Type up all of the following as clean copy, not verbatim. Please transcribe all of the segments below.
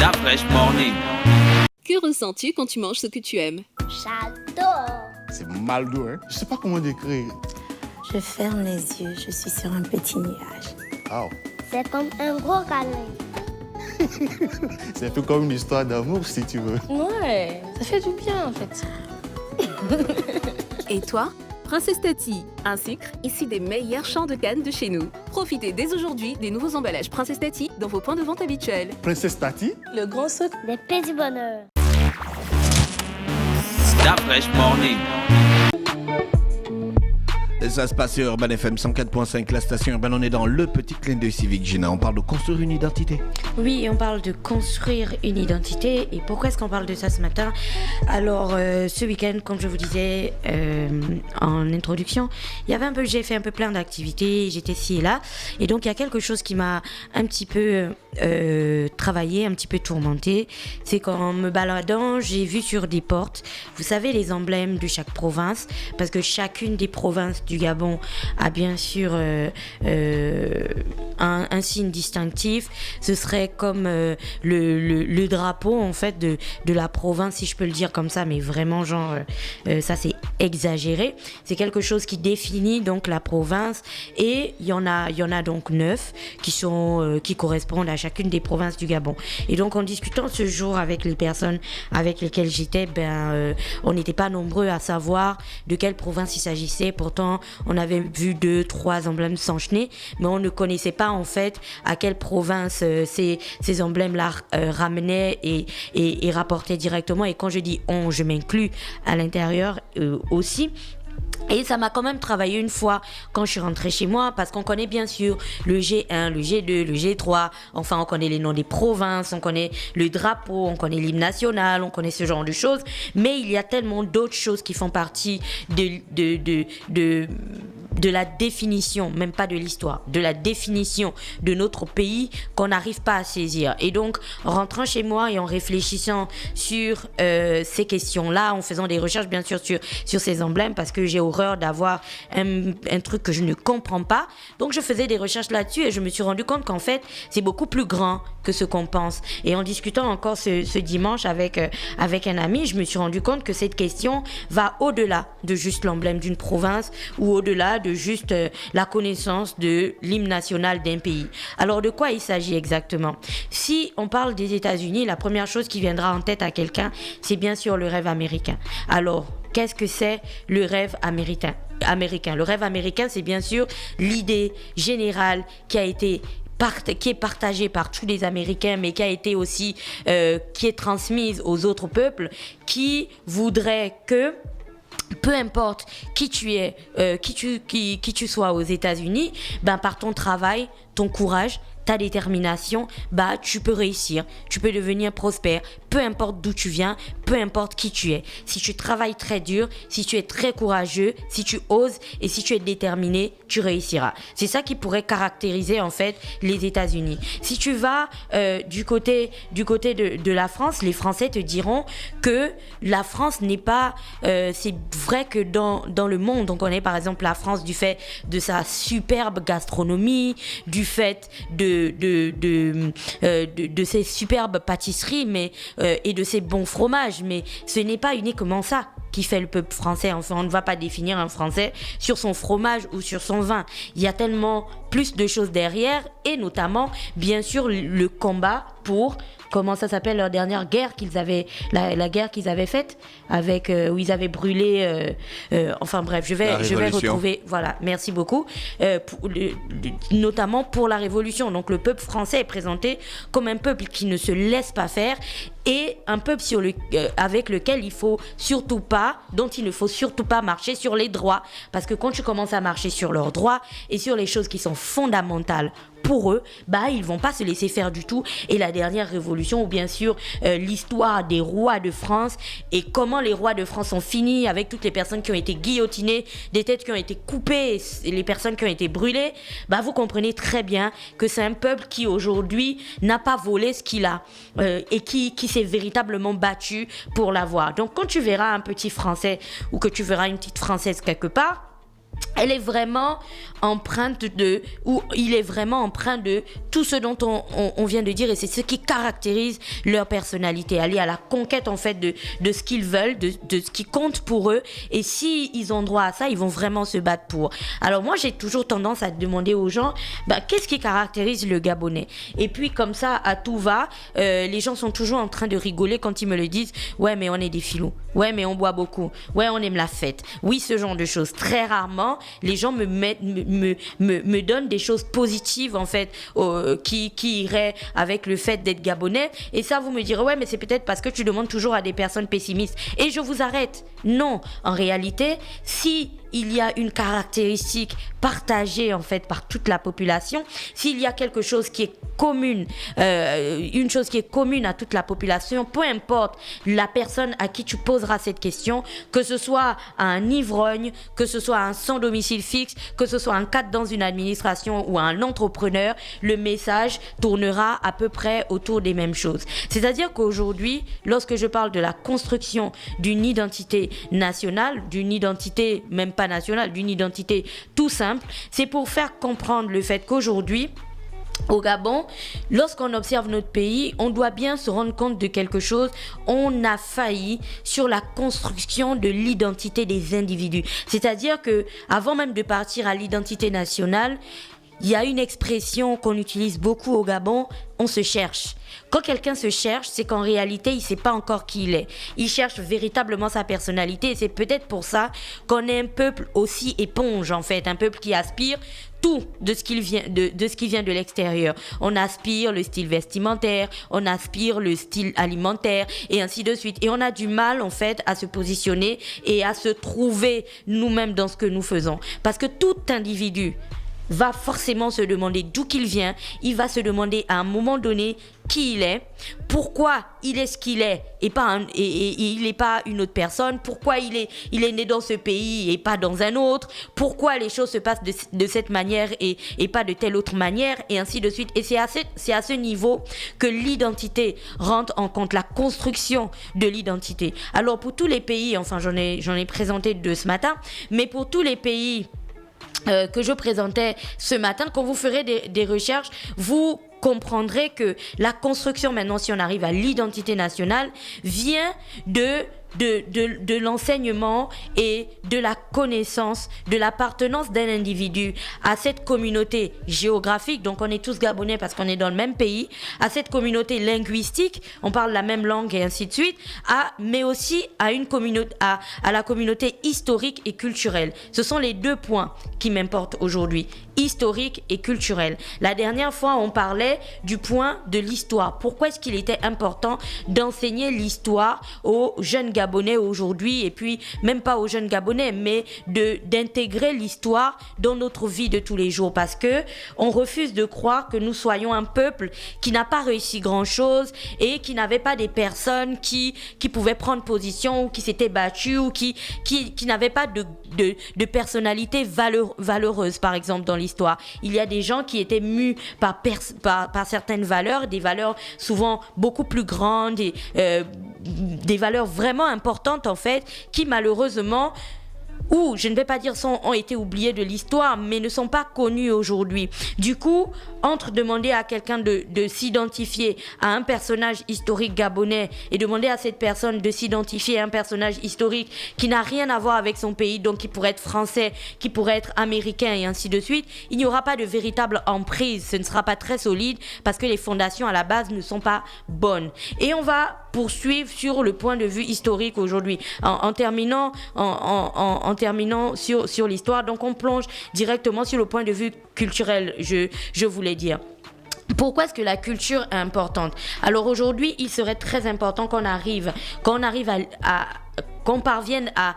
La Fresh Morning. Que ressens-tu quand tu manges ce que tu aimes? J'adore. C'est Maldo, hein. Je sais pas comment décrire. Je ferme les yeux, je suis sur un petit nuage. Wow. C'est comme un gros câlin. C'est un peu comme une histoire d'amour, si tu veux. Ouais, ça fait du bien, en fait. Et toi? Princesse Tati, un sucre issu des meilleurs champs de canne de chez nous. Profitez dès aujourd'hui des nouveaux emballages Princesse Tati dans vos points de vente habituels. Princesse Tati? Le grand sucre. Des petits bonheurs. La Fresh Morning. Ça se passe sur Urban FM 104.5, la station urbaine. On est dans le petit clin d'œil civique, Gina. On parle de construire une identité. Oui, on parle de construire une identité. Et pourquoi est-ce qu'on parle de ça ce matin? Alors, ce week-end, comme je vous disais en introduction, j'ai fait un peu plein d'activités. J'étais ci et là. Et donc, il y a quelque chose qui m'a un petit peu travaillé, un petit peu tourmenté. C'est qu'en me baladant, j'ai vu sur des portes, vous savez, les emblèmes de chaque province. Parce que chacune des provinces du Gabon a bien sûr un signe distinctif. Ce serait comme le drapeau en fait de la province, si je peux le dire comme ça, mais vraiment genre ça c'est exagéré. C'est quelque chose qui définit donc la province, et il y en a donc 9 qui correspondent à chacune des provinces du Gabon. Et donc en discutant ce jour avec les personnes avec lesquelles j'étais, on n'était pas nombreux à savoir de quelle province il s'agissait. Pourtant on avait vu 2-3 emblèmes s'enchaîner, mais on ne connaissait pas en fait à quelle province ces emblèmes-là ramenaient et rapportaient directement. Et quand je dis on, je m'inclus à l'intérieur aussi. Et ça m'a quand même travaillé une fois quand je suis rentrée chez moi, parce qu'on connaît bien sûr le G1, le G2, le G3, enfin on connaît les noms des provinces, on connaît le drapeau, on connaît l'hymne national, on connaît ce genre de choses, mais il y a tellement d'autres choses qui font partie de la définition, même pas de l'histoire, de la définition de notre pays qu'on n'arrive pas à saisir. Et donc, en rentrant chez moi et en réfléchissant sur ces questions-là, en faisant des recherches bien sûr sur ces emblèmes, parce que j'ai horreur d'avoir un truc que je ne comprends pas. Donc, je faisais des recherches là-dessus et je me suis rendu compte qu'en fait, c'est beaucoup plus grand que ce qu'on pense. Et en discutant encore ce dimanche avec un ami, je me suis rendu compte que cette question va au-delà de juste l'emblème d'une province ou au-delà de juste la connaissance de l'hymne national d'un pays. Alors de quoi il s'agit exactement? Si on parle des États-Unis, la première chose qui viendra en tête à quelqu'un, c'est bien sûr le rêve américain. Alors, qu'est-ce que c'est le rêve américain? Le rêve américain, c'est bien sûr l'idée générale qui est partagée par tous les Américains, mais qui a été aussi qui est transmise aux autres peuples, qui voudraient que peu importe qui tu es, qui tu sois aux États-Unis, par ton travail, ton courage, ta détermination, tu peux réussir, tu peux devenir prospère, peu importe d'où tu viens, peu importe qui tu es. Si tu travailles très dur, si tu es très courageux, si tu oses et si tu es déterminé, tu réussiras. C'est ça qui pourrait caractériser en fait les États-Unis. Si tu vas du côté de la France, les Français te diront que la France n'est pas... c'est vrai que dans le monde, on connaît par exemple la France du fait de sa superbe gastronomie, du fait de ces superbes pâtisseries et de ces bons fromages, mais ce n'est pas uniquement ça qui fait le peuple français. Enfin, on ne va pas définir un Français sur son fromage ou sur son vin. Il y a tellement plus de choses derrière, et notamment, bien sûr, le combat pour... Comment ça s'appelle leur dernière guerre qu'ils avaient, la guerre qu'ils avaient faite avec où ils avaient brûlé. Enfin bref, je vais retrouver. Voilà, merci beaucoup. Notamment pour la Révolution. Donc le peuple français est présenté comme un peuple qui ne se laisse pas faire, et un peuple avec lequel dont il ne faut surtout pas marcher sur les droits, parce que quand tu commences à marcher sur leurs droits et sur les choses qui sont fondamentales pour eux, ils vont pas se laisser faire du tout. Et la dernière révolution, ou bien sûr l'histoire des rois de France, et comment les rois de France ont fini avec toutes les personnes qui ont été guillotinées, des têtes qui ont été coupées, et les personnes qui ont été brûlées, vous comprenez très bien que c'est un peuple qui aujourd'hui n'a pas volé ce qu'il a, et qui s'est véritablement battu pour l'avoir. Donc quand tu verras un petit Français ou que tu verras une petite Française quelque part, elle est vraiment empreinte il est vraiment empreint de tout ce dont on vient de dire, et c'est ce qui caractérise leur personnalité, aller à la conquête en fait de ce qu'ils veulent, de ce qui compte pour eux, et si ils ont droit à ça, ils vont vraiment se battre pour. Alors moi j'ai toujours tendance à demander aux gens, qu'est-ce qui caractérise le Gabonais? Et puis comme ça à tout va, les gens sont toujours en train de rigoler quand ils me le disent. Ouais, mais on est des filous, ouais, mais on boit beaucoup, ouais, on aime la fête, oui, ce genre de choses. Très rarement les gens me donnent des choses positives en fait, qui iraient avec le fait d'être Gabonais. Et ça, vous me direz, ouais, mais c'est peut-être parce que tu demandes toujours à des personnes pessimistes. Et je vous arrête. Non, en réalité, si il y a une caractéristique partagée en fait par toute la population, s'il y a quelque chose qui est commune, une chose qui est commune à toute la population, peu importe la personne à qui tu poseras cette question, que ce soit à un ivrogne, que ce soit à un sans domicile fixe, que ce soit un cadre dans une administration ou un entrepreneur, le message tournera à peu près autour des mêmes choses. C'est-à-dire qu'aujourd'hui, lorsque je parle de la construction d'une identité nationale, d'une identité même pas nationale, d'une identité tout simple, c'est pour faire comprendre le fait qu'aujourd'hui, au Gabon, lorsqu'on observe notre pays, on doit bien se rendre compte de quelque chose. On a failli sur la construction de l'identité des individus. C'est-à-dire que, avant même de partir à l'identité nationale, il y a une expression qu'on utilise beaucoup au Gabon, on se cherche. Quand quelqu'un se cherche, c'est qu'en réalité, il ne sait pas encore qui il est. Il cherche véritablement sa personnalité, et c'est peut-être pour ça qu'on est un peuple aussi éponge, en fait, un peuple qui aspire tout de ce qui vient de l'extérieur. On aspire le style vestimentaire, on aspire le style alimentaire, et ainsi de suite. Et on a du mal, en fait, à se positionner et à se trouver nous-mêmes dans ce que nous faisons. Parce que tout individu va forcément se demander d'où qu'il vient, il va se demander à un moment donné qui il est, pourquoi il est ce qu'il est et il n'est pas une autre personne, pourquoi il est né dans ce pays et pas dans un autre, pourquoi les choses se passent de cette manière et pas de telle autre manière, et ainsi de suite. Et c'est à ce niveau que l'identité rentre en compte, la construction de l'identité. Alors pour tous les pays, enfin j'en ai présenté 2 ce matin, mais pour tous les pays que je présentais ce matin, quand vous ferez des recherches, vous comprendrez que la construction, maintenant, si on arrive à l'identité nationale, vient de l'enseignement et de la connaissance de l'appartenance d'un individu à cette communauté géographique, donc on est tous Gabonais parce qu'on est dans le même pays, à cette communauté linguistique, on parle la même langue et ainsi de suite, mais aussi à la communauté historique et culturelle. Ce sont les 2 points qui m'importent aujourd'hui, historique et culturel. La dernière fois, on parlait du point de l'histoire. Pourquoi est-ce qu'il était important d'enseigner l'histoire aux jeunes Gabonais aujourd'hui, et puis même pas aux jeunes Gabonais, mais d'intégrer l'histoire dans notre vie de tous les jours, parce que on refuse de croire que nous soyons un peuple qui n'a pas réussi grand-chose et qui n'avait pas des personnes qui pouvaient prendre position ou qui s'étaient battues ou qui n'avaient pas de personnalité valeureuse, par exemple, dans l'histoire. Il y a des gens qui étaient mus par certaines valeurs, des valeurs souvent beaucoup plus grandes et des valeurs vraiment importantes en fait, qui malheureusement, ou je ne vais pas dire ont été oubliés de l'histoire, mais ne sont pas connus aujourd'hui. Du coup, entre demander à quelqu'un de s'identifier à un personnage historique gabonais et demander à cette personne de s'identifier à un personnage historique qui n'a rien à voir avec son pays, donc qui pourrait être français, qui pourrait être américain et ainsi de suite, il n'y aura pas de véritable emprise, ce ne sera pas très solide parce que les fondations à la base ne sont pas bonnes. Et on va poursuivre sur le point de vue historique aujourd'hui, en terminant sur l'histoire. Donc on plonge directement sur le point de vue culturel, je voulais dire. Pourquoi est-ce que la culture est importante? Alors aujourd'hui, il serait très important qu'on parvienne à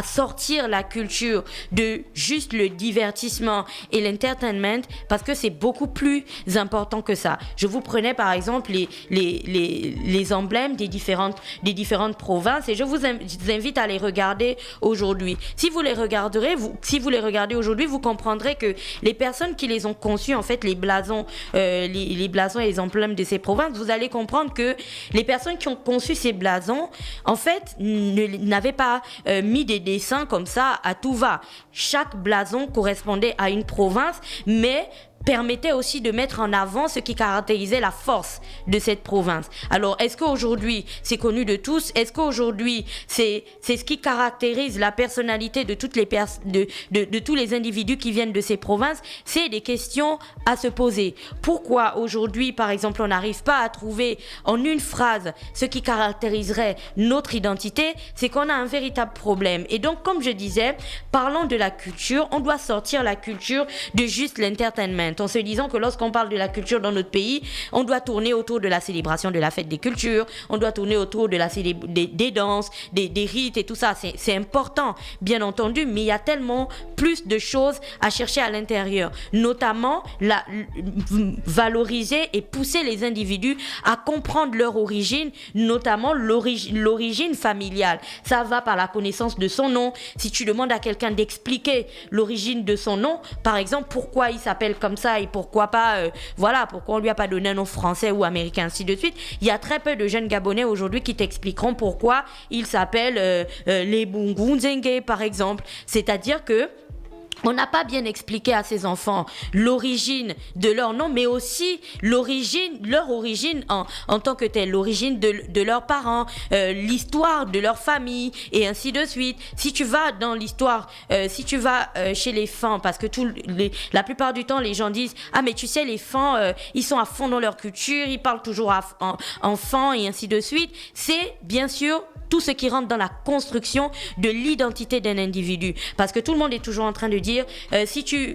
sortir la culture de juste le divertissement et l'entertainment, parce que c'est beaucoup plus important que ça. Je vous prenais par exemple les emblèmes des différentes provinces, et je vous invite à les regarder aujourd'hui. Si vous les regardez aujourd'hui, vous comprendrez que les personnes qui les ont conçus, en fait les blasons et les emblèmes de ces provinces, vous allez comprendre que les personnes qui ont conçu ces blasons, en fait, n'avaient pas mis des des dessins comme ça à tout va. Chaque blason correspondait à une province, mais permettait aussi de mettre en avant ce qui caractérisait la force de cette province. Alors, est-ce qu'aujourd'hui, c'est connu de tous? Est-ce qu'aujourd'hui, c'est ce qui caractérise la personnalité de toutes les de tous les individus qui viennent de ces provinces? C'est des questions à se poser. Pourquoi aujourd'hui, par exemple, on n'arrive pas à trouver en une phrase ce qui caractériserait notre identité? C'est qu'on a un véritable problème. Et donc, comme je disais, parlant de la culture, on doit sortir la culture de juste l'entertainment, en se disant que lorsqu'on parle de la culture dans notre pays, on doit tourner autour de la célébration de la fête des cultures, on doit tourner autour de des danses, des rites et tout ça. C'est important, bien entendu, mais il y a tellement plus de choses à chercher à l'intérieur, notamment valoriser et pousser les individus à comprendre leur origine, notamment l'origine familiale. Ça va par la connaissance de son nom. Si tu demandes à quelqu'un d'expliquer l'origine de son nom, par exemple, pourquoi il s'appelle comme ça et pourquoi pas, pourquoi on lui a pas donné un nom français ou américain, ainsi de suite. Il y a très peu de jeunes Gabonais aujourd'hui qui t'expliqueront pourquoi il s'appelle les Bungunzenge, par exemple. C'est-à-dire que on n'a pas bien expliqué à ces enfants l'origine de leur nom, mais aussi leur origine en tant que telle, l'origine de leurs parents, l'histoire de leur famille, et ainsi de suite. Si tu vas dans l'histoire, si tu vas chez les Fans, parce que la plupart du temps, les gens disent « Ah, mais tu sais, les Fans, ils sont à fond dans leur culture, ils parlent toujours en Fans, et ainsi de suite. » C'est bien sûr tout ce qui rentre dans la construction de l'identité d'un individu. Parce que tout le monde est toujours en train de dire,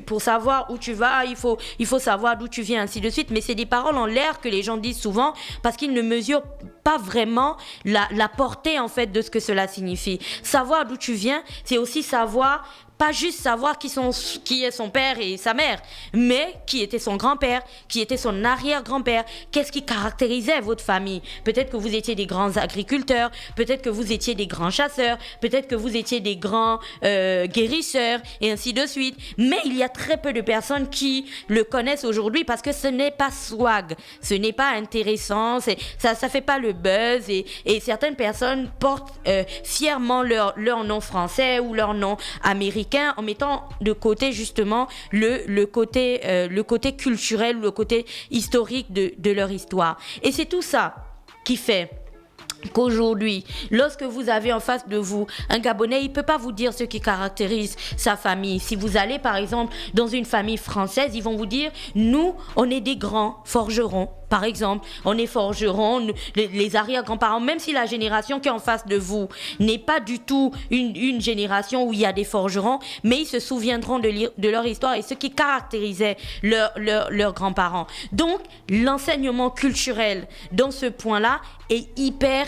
pour savoir où tu vas, il faut savoir d'où tu viens, ainsi de suite. Mais c'est des paroles en l'air que les gens disent souvent parce qu'ils ne mesurent pas vraiment la portée, en fait, de ce que cela signifie. Savoir d'où tu viens, c'est aussi savoir, pas juste savoir qui est son père et sa mère, mais qui était son grand-père, qui était son arrière-grand-père, qu'est-ce qui caractérisait votre famille. Peut-être que vous étiez des grands agriculteurs, peut-être que vous étiez des grands chasseurs, peut-être que vous étiez des grands guérisseurs, et ainsi de suite. Mais il y a très peu de personnes qui le connaissent aujourd'hui parce que ce n'est pas swag, ce n'est pas intéressant, ça fait pas le buzz, et certaines personnes portent fièrement leur nom français ou leur nom américain, en mettant de côté justement le côté culturel, le côté historique de leur histoire. Et c'est tout ça qui fait qu'aujourd'hui, lorsque vous avez en face de vous un Gabonais, il ne peut pas vous dire ce qui caractérise sa famille. Si vous allez par exemple dans une famille française, ils vont vous dire « Nous, on est des grands forgerons ». Par exemple, on est forgerons, les arrière-grands-parents, même si la génération qui est en face de vous n'est pas du tout une génération où il y a des forgerons, mais ils se souviendront de leur histoire et ce qui caractérisait leurs grands-parents. Donc, l'enseignement culturel dans ce point-là est hyper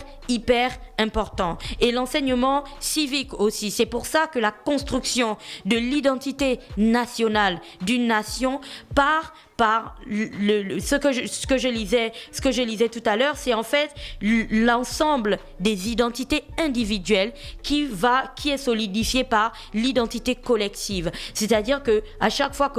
important. Et l'enseignement civique aussi. C'est pour ça que la construction de l'identité nationale d'une nation part par ce que je lisais tout à l'heure, c'est en fait l'ensemble des identités individuelles qui est solidifié par l'identité collective. C'est-à-dire que à chaque fois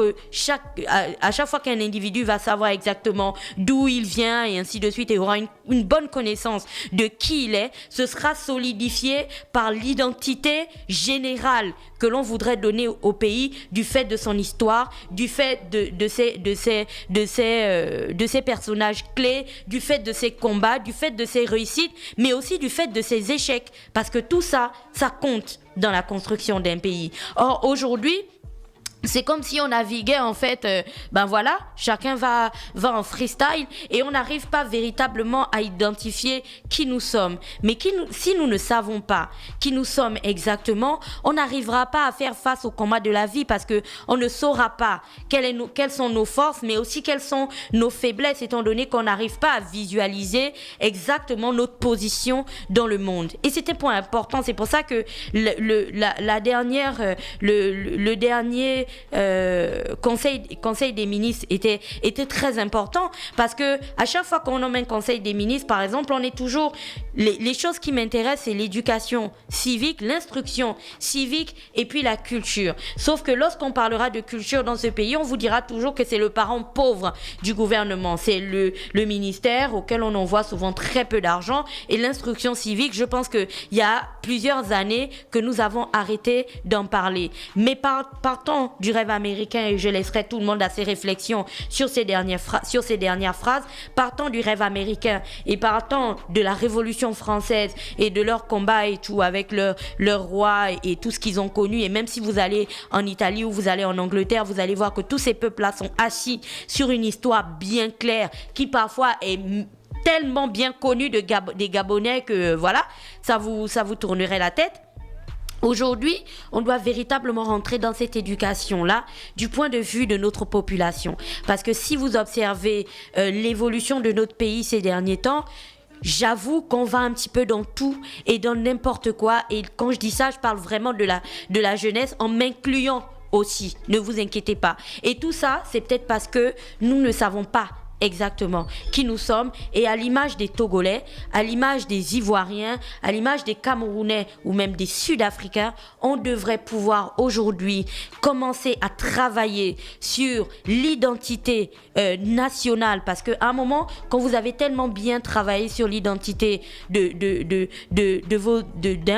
qu'un individu va savoir exactement d'où il vient et ainsi de suite et aura une bonne connaissance de qui il est, ce sera solidifié par l'identité générale que l'on voudrait donner au pays du fait de son histoire, du fait de ses personnages clés, du fait de ses combats, du fait de ses réussites, mais aussi du fait de ses échecs, parce que tout ça compte dans la construction d'un pays. Or, aujourd'hui, c'est comme si on naviguait en fait, chacun va en freestyle et on n'arrive pas véritablement à identifier qui nous sommes. Mais si nous ne savons pas qui nous sommes exactement, on n'arrivera pas à faire face au combat de la vie parce que on ne saura pas quelles sont nos forces, mais aussi quelles sont nos faiblesses, étant donné qu'on n'arrive pas à visualiser exactement notre position dans le monde. Et c'est un point important. C'est pour ça que le dernier conseil des ministres était très important, parce que à chaque fois qu'on nomme un conseil des ministres, par exemple, on est toujours... Les choses qui m'intéressent, c'est l'éducation civique, l'instruction civique et puis la culture. Sauf que lorsqu'on parlera de culture dans ce pays, on vous dira toujours que c'est le parent pauvre du gouvernement. C'est le ministère auquel on envoie souvent très peu d'argent. Et l'instruction civique, je pense qu'il y a plusieurs années que nous avons arrêté d'en parler. Mais partant du rêve américain, et je laisserai tout le monde à ses réflexions sur ces dernières phrases, partant du rêve américain et partant de la Révolution française et de leur combat et tout avec leur roi et tout ce qu'ils ont connu, et même si vous allez en Italie ou vous allez en Angleterre, vous allez voir que tous ces peuples-là sont assis sur une histoire bien claire qui parfois est tellement bien connue des Gabonais que voilà, ça vous tournerait la tête. Aujourd'hui, on doit véritablement rentrer dans cette éducation-là du point de vue de notre population. Parce que si vous observez l'évolution de notre pays ces derniers temps, j'avoue qu'on va un petit peu dans tout et dans n'importe quoi. Et quand je dis ça, je parle vraiment de la jeunesse en m'incluant aussi. Ne vous inquiétez pas. Et tout ça, c'est peut-être parce que nous ne savons pas exactement qui nous sommes, et à l'image des Togolais, à l'image des Ivoiriens, à l'image des Camerounais ou même des Sud-Africains, on devrait pouvoir aujourd'hui commencer à travailler sur l'identité nationale, parce qu'à un moment, quand vous avez tellement bien travaillé sur l'identité d'un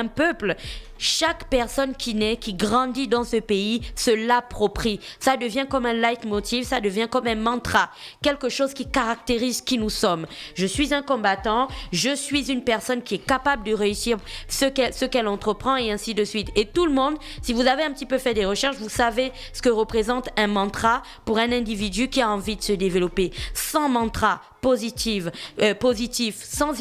peuple, chaque personne qui naît, qui grandit dans ce pays, se l'approprie. Ça devient comme un leitmotiv, ça devient comme un mantra, quelque chose qui caractérise qui nous sommes. Je suis un combattant, je suis une personne qui est capable de réussir ce qu'elle entreprend, et ainsi de suite. Et tout le monde, si vous avez un petit peu fait des recherches, vous savez ce que représente un mantra pour un individu qui a envie de se développer. Sans mantra positif, sans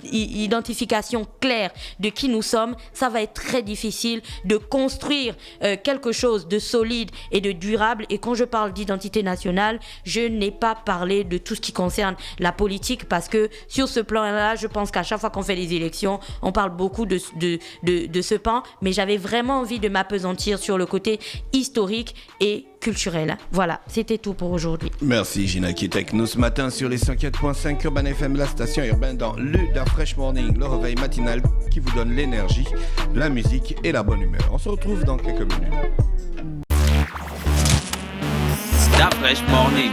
identification claire de qui nous sommes, ça va être très difficile de construire quelque chose de solide et de durable. Et quand je parle d'identité nationale, je n'ai pas parlé de tout ce qui concerne la politique, parce que sur ce plan-là, je pense qu'à chaque fois qu'on fait des élections, on parle beaucoup de ce pan, mais j'avais vraiment envie de m'appesantir sur le côté historique et culturel. Voilà, c'était tout pour aujourd'hui. Merci Gina qui est avec nous ce matin sur les 104.5 Urban FM, la station urbaine dans le Da Fresh Morning, le réveil matinal qui vous donne l'énergie, la musique et la bonne humeur. On se retrouve dans quelques minutes. Da Fresh Morning.